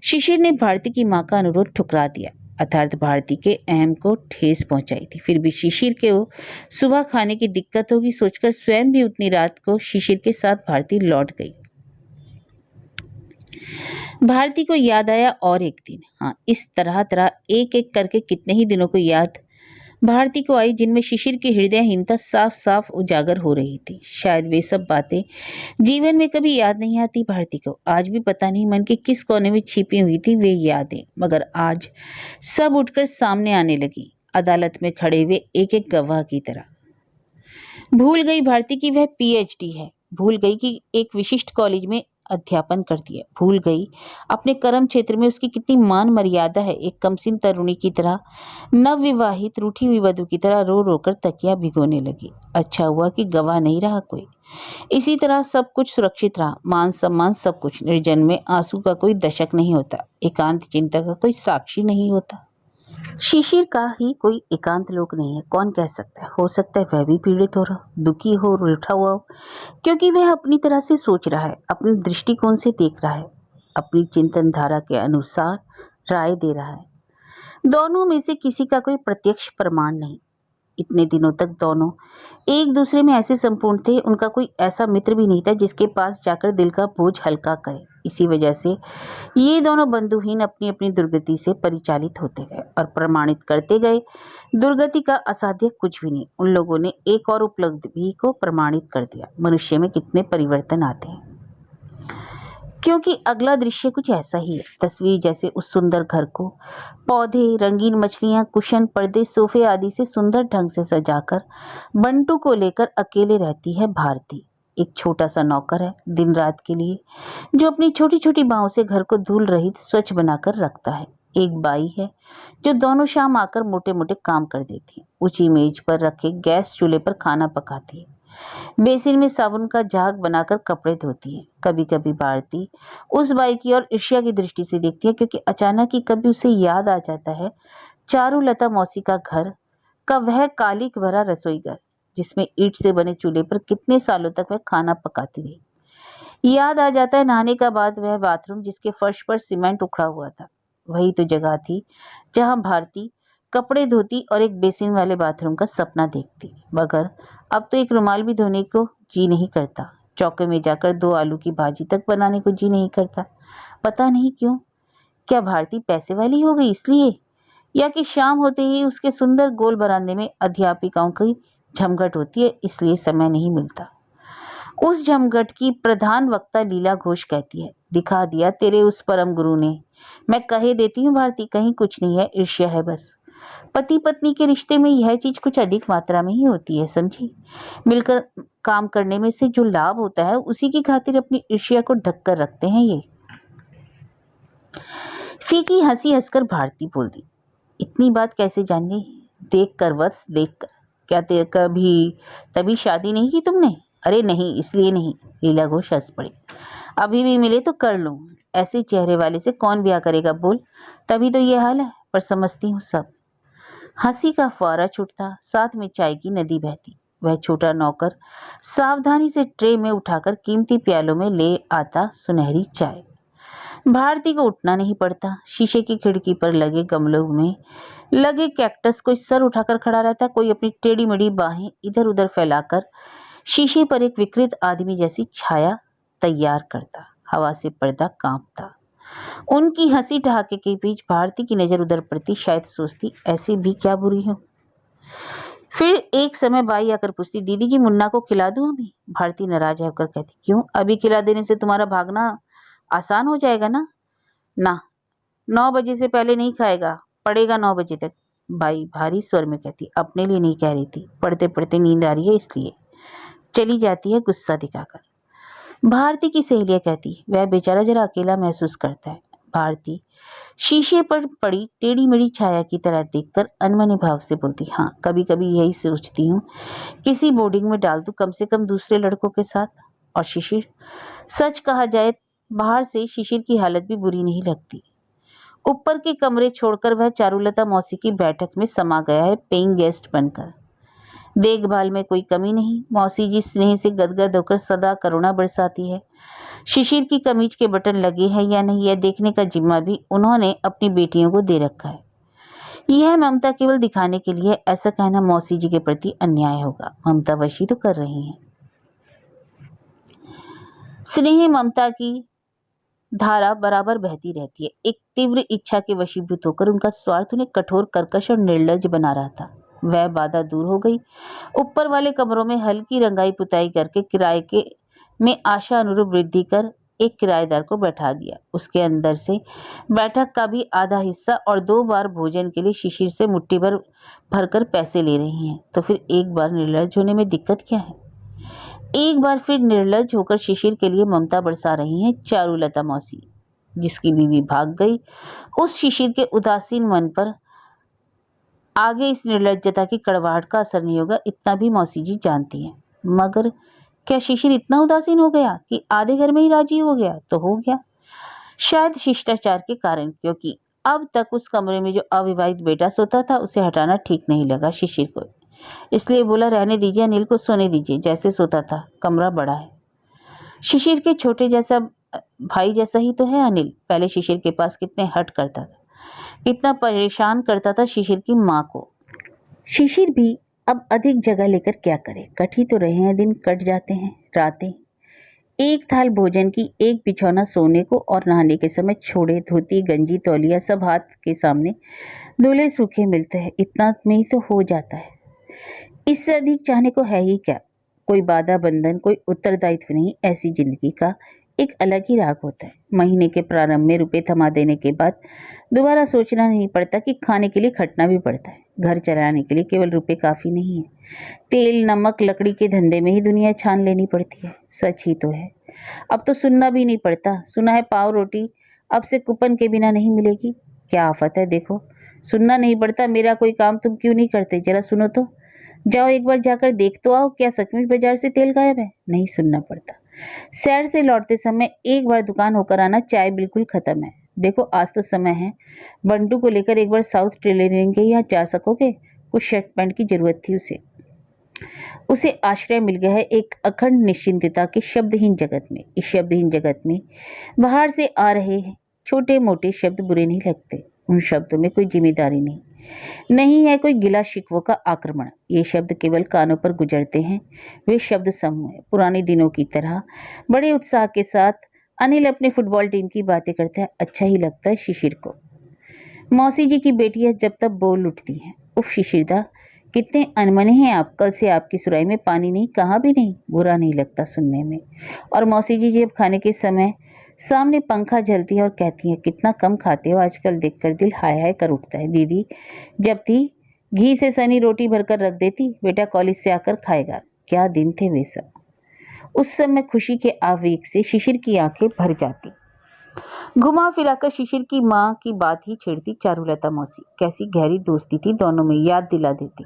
शिशिर ने भारती की माँ का अनुरोध ठुकरा दिया, अर्थात भारती के अहम को ठेस पहुंचाई थी। फिर भी शिशिर के वो सुबह खाने की दिक्कत होगी सोचकर स्वयं भी उतनी रात को शिशिर के साथ भारती लौट गई। भारती को याद आया और एक दिन। हाँ, इस तरह तरह एक एक करके कितने ही दिनों को याद भारती को आई जिनमें शिशिर की हृदयहीनता साफ साफ उजागर हो रही थी। शायद वे सब बातें जीवन में कभी याद नहीं आती भारती को। आज भी पता नहीं मन के किस कोने में छिपी हुई थी वे यादें, मगर आज सब उठकर सामने आने लगी, अदालत में खड़े हुए एक एक गवाह की तरह। भूल गई भारती की वह पीएचडी है, भूल गई कि एक विशिष्ट कॉलेज में अध्यापन करती है, भूल गई अपने कर्म क्षेत्र में उसकी कितनी मान मर्यादा है। एक कमसिन तरुणी की तरह, नवविवाहित रूठी हुई वधू की तरह रो रो कर तकिया भिगोने लगी। अच्छा हुआ कि गवाह नहीं रहा कोई। इसी तरह सब कुछ सुरक्षित रहा, मान सम्मान सब कुछ। निर्जन में आंसू का कोई दशक नहीं होता, एकांत चिंता का कोई साक्षी नहीं होता। शिशिर का ही कोई एकांत लोक नहीं है। कौन कह सकता है, हो सकता है वह भी पीड़ित हो रहा, दुखी हो, रूठा हुआ हो, क्योंकि वह अपनी तरह से सोच रहा है, अपने दृष्टिकोण से देख रहा है, अपनी चिंतन धारा के अनुसार राय दे रहा है। दोनों में से किसी का कोई प्रत्यक्ष प्रमाण नहीं। इतने दिनों तक दोनों एक दूसरे में ऐसे संपूर्ण थे, उनका कोई ऐसा मित्र भी नहीं था जिसके पास जाकर दिल का बोझ हल्का करे। इसी वजह से ये दोनों बंधुहीन अपनी अपनी दुर्गति से परिचालित होते गए और प्रमाणित करते गए दुर्गति का असाध्य कुछ भी नहीं। उन लोगों ने एक और उपलब्धि को प्रमाणित कर दिया, मनुष्य में कितने परिवर्तन आते हैं। क्योंकि अगला दृश्य कुछ ऐसा ही है। तस्वीर जैसे उस सुंदर घर को पौधे, रंगीन मछलियां, कुशन, पर्दे, सोफे आदि से सुंदर ढंग से सजाकर बंटू को लेकर अकेले रहती है भारती। एक छोटा सा नौकर है दिन रात के लिए, जो अपनी छोटी छोटी बाहों से घर को धूल रहित स्वच्छ बनाकर रखता है। एक बाई है जो दोनों शाम आकर मोटे मोटे काम कर देती है, ऊंची मेज पर रखे गैस चूल्हे पर खाना पकाती है, बेसिन में साबुन का झाग बनाकर कपड़े धोती है। कभी कभी भारती उस बाई की ओर ईर्ष्या की दृष्टि से देखती है, क्योंकि अचानक ही कभी उसे याद आ जाता है चारुलता मौसी का घर का वह कालिक भरा रसोई घर, जिसमें ईंट से बने चूल्हे पर कितने सालों तक वह खाना पकाती रही। याद आ जाता है नहाने का बाद वह बाथरूम जिसके फर्श पर सीमेंट उखड़ा हुआ था। वही तो जगह थी जहां भारती कपड़े धोती और एक बेसिन वाले बाथरूम का सपना देखती, मगर अब तो एक रुमाल भी धोने को जी नहीं करता, चौके में जाकर 2 आलू की भाजी तक बनाने को जी नहीं करता। पता नहीं क्यों। क्या भारती पैसे वाली हो गई इसलिए, या कि शाम होते ही उसके सुंदर गोल बरामदे में अध्यापिकाओं की झमघट होती है इसलिए समय नहीं मिलता। उस झमघट की प्रधान वक्ता लीला घोष कहती है, दिखा दिया तेरे उस परम गुरु ने। मैं कहे देती हूँ भारती, कहीं कुछ नहीं है, ईर्ष्या है बस। पति पत्नी के रिश्ते में यह चीज कुछ अधिक मात्रा में ही होती है, समझी। मिलकर काम करने में से जो लाभ होता है उसी की खातिर अपनी ईर्ष्या को ढक कर रखते हैं ये। फीकी हंसी हंसकर भारती बोल दी, इतनी बात कैसे जान गई? देख कर वत्स, देख कर। क्या कभी तभी शादी नहीं की तुमने? अरे नहीं, इसलिए नहीं। लीला घोष हंस पड़ी। अभी भी मिले तो कर लूं। ऐसे चेहरे वाले से कौन ब्याह करेगा बोल? तभी तो ये हाल है, पर समझती हूँ सब। हंसी का फुवारा छूटता, साथ में चाय की नदी बहती। वह छोटा नौकर सावधानी से ट्रे में उठाकर कीमती प्यालों में ले आता सुनहरी चाय। भारती को उठना नहीं पड़ता। शीशे की खिड़की पर लगे गमलों में लगे कैक्टस कोई सर उठाकर खड़ा रहता, कोई अपनी टेढ़ी मेढ़ी बाहें इधर उधर फैलाकर शीशे पर एक विकृत आदमी जैसी छाया तैयार करता। हवा से पर्दा कांपता। उनकी हंसी ठहाके के बीच भारती की नजर उधर पड़ती, शायद सोचती ऐसी भी क्या बुरी हूं। फिर एक समय बाई आकर पूछती, दीदी जी मुन्ना को खिला दूं अभी? भारती नाराज होकर कहती, क्यों? अभी खिला देने से तुम्हारा भागना आसान हो जाएगा ना? ना, 9 बजे से पहले नहीं खाएगा, पड़ेगा 9 बजे तक। बाई भारी स्वर में कहती, अपने लिए नहीं कह रही थी, पढ़ते पढ़ते नींद आ रही है इसलिए। चली जाती है गुस्सा दिखाकर। भारती की सहेलियां कहती, वह बेचारा जरा अकेला महसूस करता है। भारती शीशे पर पड़ी टेढ़ी मेढ़ी छाया की तरह देखकर अनमने भाव से बोलती, हाँ कभी कभी यही सोचती हूँ, किसी बोर्डिंग में डाल दूं कम से कम दूसरे लड़कों के साथ। और शिशिर, सच कहा जाए बाहर से शिशिर की हालत भी बुरी नहीं लगती। ऊपर के कमरे छोड़कर वह चारुलता मौसी की बैठक में समा गया है, पेइंग गेस्ट बनकर। देखभाल में कोई कमी नहीं। मौसी जी स्नेह से गदगद होकर सदा करुणा बरसाती है। शिशिर की कमीज के बटन लगे हैं या नहीं, यह देखने का जिम्मा भी उन्होंने अपनी बेटियों को दे रखा है। यह ममता केवल दिखाने के लिए, ऐसा कहना मौसी जी के प्रति अन्याय होगा। ममता वशी तो कर रही हैं। स्नेह ममता की धारा बराबर बहती रहती है। एक तीव्र इच्छा के वशीभूत होकर उनका स्वार्थ उन्हें कठोर, कर्कश और निर्लज बना रहा था। वह बाधा दूर हो गई। ऊपर वाले कमरों में हल्की रंगाई पुताई करके किराए के में आशा अनुरूप वृद्धि कर एक किराएदार को बैठा दिया। उसके अंदर से बैठक का भी आधा हिस्सा और 2 बार भोजन के लिए शिशिर से मुट्ठी भर भरकर पैसे ले रही हैं। तो फिर एक बार निर्लज होने में दिक्कत क्या है? एक बार फिर निर्लज होकर शिशिर के लिए ममता बरसा रही हैं चारुलता मौसी। जिसकी बीवी भाग गई, उस शिशिर के उदासीन मन पर आगे इस निर्लज्जता की कड़वाहट का असर नहीं होगा, इतना भी मौसी जी जानती हैं। मगर क्या शिशिर इतना उदासीन हो गया कि आधे घर में ही राजी हो गया? तो हो गया, शायद शिष्टाचार के कारण, क्योंकि अब तक उस कमरे में जो अविवाहित बेटा सोता था उसे हटाना ठीक नहीं लगा शिशिर को। इसलिए बोला, रहने दीजिए, अनिल को सोने दीजिए जैसे सोता था, कमरा बड़ा है। शिशिर के छोटे जैसा भाई जैसा ही तो है अनिल। पहले शिशिर के पास कितने हट करता था, कितना परेशान करता था शिशिर की माँ को। शिशिर भी अब अधिक जगह लेकर क्या करे? कट ही तो रहे हैं दिन, कट जाते हैं रातें। एक थाल भोजन की, एक बिछौना सोने को, और नहाने के समय छोड़े, धोती, गंजी, तौलिया सब हाथ के सामने धुले सूखे मिलते हैं। इतना में ही तो हो जाता है। इससे अधिक चाहने को है ही क्या? कोई बाधा बंधन, कोई उत्तरदायित्व नहीं। ऐसी जिंदगी का एक अलग ही राग होता है। महीने के प्रारंभ में रुपए थमा देने के बाद दोबारा सोचना नहीं पड़ता कि खाने के लिए खटना भी पड़ता है। घर चलाने के लिए केवल रुपए काफी नहीं है, तेल, नमक, लकड़ी के धंधे में ही दुनिया छान लेनी पड़ती है। सच ही तो है। अब तो सुनना भी नहीं पड़ता। सुना है पाव रोटी अब से कूपन के बिना नहीं मिलेगी। क्या आफत है देखो। सुनना नहीं पड़ता। मेरा कोई काम तुम क्यों नहीं करते? जरा सुनो तो। जाओ एक बार जाकर देख तो आओ, क्या सचमुच बाजार से तेल गायब है? नहीं सुनना पड़ता। शहर से लौटते समय एक बार दुकान होकर आना, चाय बिल्कुल खत्म है। देखो आज तो समय है, बंटू को लेकर एक बार साउथ टेलरिंग के यहाँ जा सकोगे? कुछ शर्ट पैंट की जरूरत थी उसे आश्रय मिल गया है एक अखंड निश्चिंतता के शब्दहीन जगत में। इस शब्दहीन जगत में बाहर से आ रहे छोटे मोटे शब्द बुरे नहीं लगते। उन शब्दों में कोई जिम्मेदारी नहीं है, कोई गिला शिकवों का आक्रमण। ये शब्द केवल कानों पर गुजरते हैं। वे शब्द समूह है। पुराने दिनों की तरह बड़े उत्साह के साथ अनिल अपने फुटबॉल टीम की बातें करता है। अच्छा ही लगता है शिशिर को। मौसी जी की बेटियां जब तक बोल उठती हैं, उफ शिशिरदा कितने अनमने हैं आप, कल से आपकी सुराही में पानी नहीं, कहाँ भी नहीं। बुरा नहीं लगता सुनने में। और मौसी जी जब खाने के समय सामने पंखा झलती है और कहती है, कितना कम खाते हो आजकल, देखकर दिल हाय हाय कर उठता है। दीदी जब थी घी से सनी रोटी भरकर रख देती, बेटा कॉलेज से आकर खाएगा। क्या दिन थे वे सब। उस समय खुशी के आवेग से शिशिर की आंखें भर जाती। घुमा फिराकर शिशिर की माँ की बात ही छेड़ती चारुलता मौसी। कैसी गहरी दोस्ती थी दोनों में, याद दिला देती।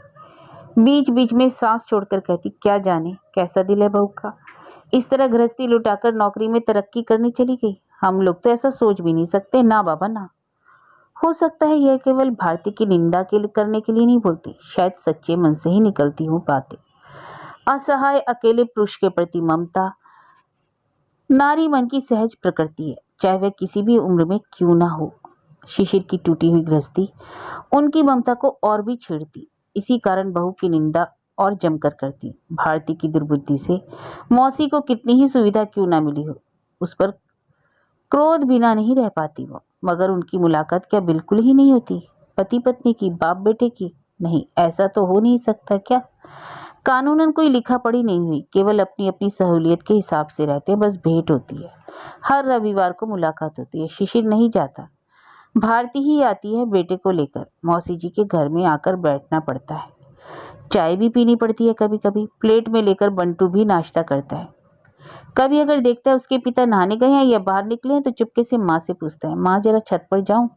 बीच बीच में सांस छोड़कर कहती, क्या जाने कैसा दिल है बहू का, इस तरह गृहस्थी लुटाकर नौकरी में तरक्की करने चली गई। हम लोग तो ऐसा सोच भी नहीं सकते, ना बाबा ना। हो सकता है यह केवल भारती की निंदा करने के लिए नहीं बोलती, शायद सच्चे मन से ही निकलती हूँ बातें। असहाय अकेले पुरुष के प्रति ममता नारी मन की सहज प्रकृति है, चाहे वह किसी भी उम्र में क्यों ना हो। शिशिर की टूटी हुई गृहस्थी उनकी ममता को और भी छेड़ती। इसी कारण बहू की निंदा और जमकर करती। भारती की दुर्बुद्धि से मौसी को कितनी ही सुविधा क्यों ना मिली हो, उस पर क्रोध बिना नहीं रह पाती वो। मगर उनकी मुलाकात क्या बिल्कुल ही नहीं होती? पति पत्नी की, बाप बेटे की? नहीं, ऐसा तो हो नहीं सकता क्या? कानूनन कोई लिखा पढ़ी नहीं हुई, केवल अपनी अपनी सहूलियत के हिसाब से रहते हैं, बस भेंट होती है। हर रविवार को मुलाकात होती है। शिशिर नहीं जाता, भारती ही आती है बेटे को लेकर। मौसी जी के घर में आकर बैठना पड़ता है, चाय भी पीनी पड़ती है, कभी कभी प्लेट में लेकर बंटू भी नाश्ता करता है। कभी अगर देखता है उसके पिता नहाने गए हैं या बाहर निकले हैं तो चुपके से माँ से पूछता है, माँ जरा छत पर जाऊं?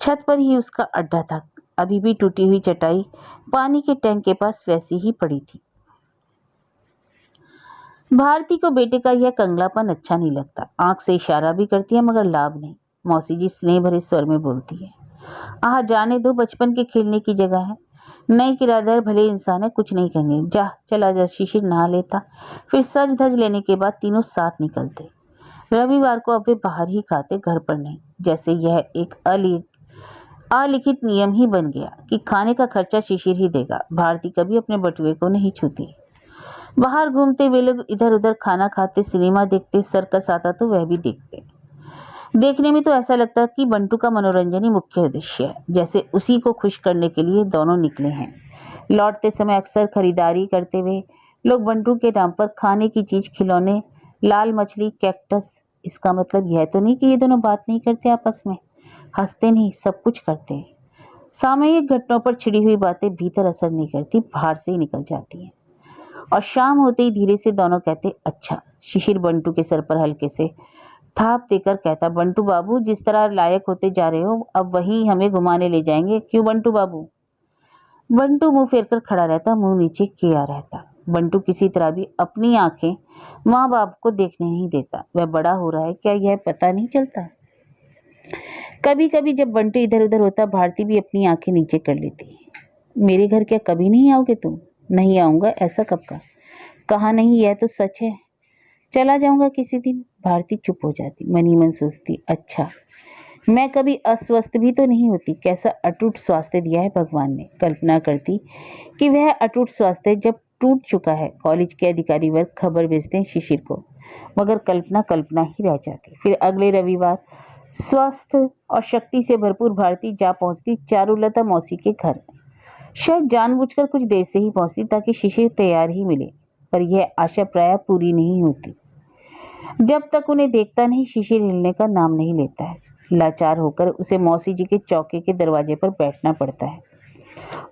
छत पर ही उसका अड्डा था। अभी भी टूटी हुई चटाई पानी के टैंक के पास वैसी ही पड़ी थी। भारती को बेटे का यह कंगलापन अच्छा नहीं लगता। आंख से इशारा भी करती है मगर लाभ नहीं। मौसी जी स्नेह भरे स्वर में बोलती है, आह जाने दो, बचपन के खेलने की जगह है। नए किराएदार भले इंसान है, कुछ नहीं कहेंगे। जा चला जा। शिशिर नहा लेता, फिर सज धज लेने के बाद तीनों साथ निकलते। रविवार को अब वे बाहर ही खाते, घर पर नहीं। जैसे यह एक अलिखित नियम ही बन गया कि खाने का खर्चा शिशिर ही देगा। भारती कभी अपने बटुए को नहीं छूती। बाहर घूमते वे लोग इधर उधर खाना खाते, सिनेमा देखते, सर्कस आता तो वह भी देखते। देखने में तो ऐसा लगता कि बंटू का मनोरंजन ही मुख्य उद्देश्य है, जैसे उसी को खुश करने के लिए दोनों निकले हैं। लौटते समय अक्सर खरीदारी करते हुए लोग बंटू के नाम पर खाने की चीज, खिलौने, लाल मछली, कैक्टस। इसका मतलब यह तो नहीं कि ये दोनों बात नहीं करते आपस में, हंसते नहीं, सब कुछ करते हैं। सामयिक घटनाओं पर छिड़ी हुई बातें भीतर असर नहीं करती, बाहर से ही निकल जाती हैं। और शाम होते ही धीरे से दोनों कहते, अच्छा। शिशिर बंटू के सर पर हल्के से थाप देकर कहता, बंटू बाबू, जिस तरह लायक होते जा रहे हो अब वही हमें घुमाने ले जाएंगे, क्यों बंटू बाबू? बंटू मुंह फेरकर खड़ा रहता, मुंह नीचे किया रहता। बंटू किसी तरह भी अपनी आंखें माँ बाप को देखने नहीं देता। वह बड़ा हो रहा है क्या यह पता नहीं चलता। कभी कभी जब बंटू इधर उधर होता, भारती भी अपनी आंखें नीचे कर लेती। मेरे घर क्या कभी नहीं आओगे तुम? नहीं आऊंगा, ऐसा कब का? कहा नहीं, यह तो सच है। चला जाऊंगा किसी दिन। भारती चुप हो जाती, मन ही मन सोचती, अच्छा मैं कभी अस्वस्थ भी तो नहीं होती। कैसा अटूट स्वास्थ्य दिया है भगवान ने। कल्पना करती कि वह अटूट स्वास्थ्य जब टूट चुका है। कॉलेज के अधिकारी वर्ग खबर भेजते हैं शिशिर को, मगर कल्पना कल्पना ही रह जाती। फिर अगले रविवार स्वस्थ और शक्ति से भरपूर भारती जा पहुंचती चारुलता मौसी के घर। शायद जानबूझकर कुछ देर से ही पहुंचती ताकि शिशिर तैयार ही मिले, पर यह आशा प्राय पूरी नहीं होती। जब तक उन्हें देखता नहीं, शिशिर हिलने का नाम नहीं लेता है। लाचार होकर उसे मौसी जी के चौके के दरवाजे पर बैठना पड़ता है।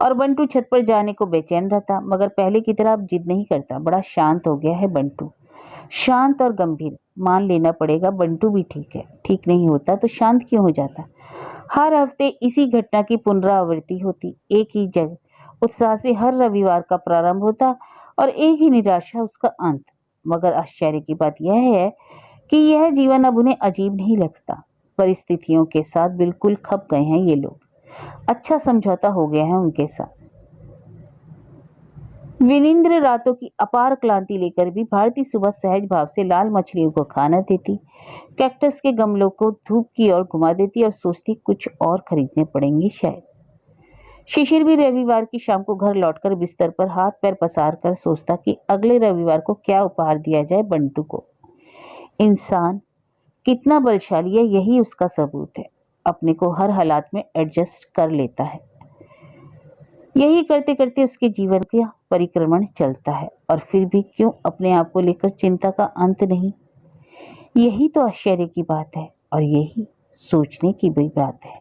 और बंटू छत पर जाने को बेचैन रहता, मगर पहले की तरह अब जिद नहीं करता। बड़ा शांत हो गया है बंटू, शांत और गंभीर। मान लेना पड़ेगा, बंटू भी ठीक है। ठीक नहीं होता तो शांत क्यों हो जाता? हर हफ्ते इसी घटना की पुनरावृत्ति होती। एक ही जग उत्साह से हर रविवार का प्रारंभ होता और एक ही निराशा उसका अंत। मगर आश्चर्य की बात यह है कि यह जीवन अब उन्हें अजीब नहीं लगता। परिस्थितियों के साथ बिल्कुल खप गए हैं ये लोग। अच्छा समझौता हो गया है उनके साथ। विनिंद्र रातों की अपार क्लांति लेकर भी भारती सुबह सहज भाव से लाल मछलियों को खाना देती, कैक्टस के गमलों को धूप की ओर घुमा देती और सोचती कुछ और खरीदने पड़ेंगे शायद। शिशिर भी रविवार की शाम को घर लौटकर बिस्तर पर हाथ पैर पसार कर सोचता कि अगले रविवार को क्या उपहार दिया जाए बंटू को। इंसान कितना बलशाली है, यही उसका सबूत है। अपने को हर हालात में एडजस्ट कर लेता है। यही करते करते उसके जीवन का परिक्रमण चलता है, और फिर भी क्यों अपने आप को लेकर चिंता का अंत नहीं। यही तो आश्चर्य की बात है और यही सोचने की भी बात है।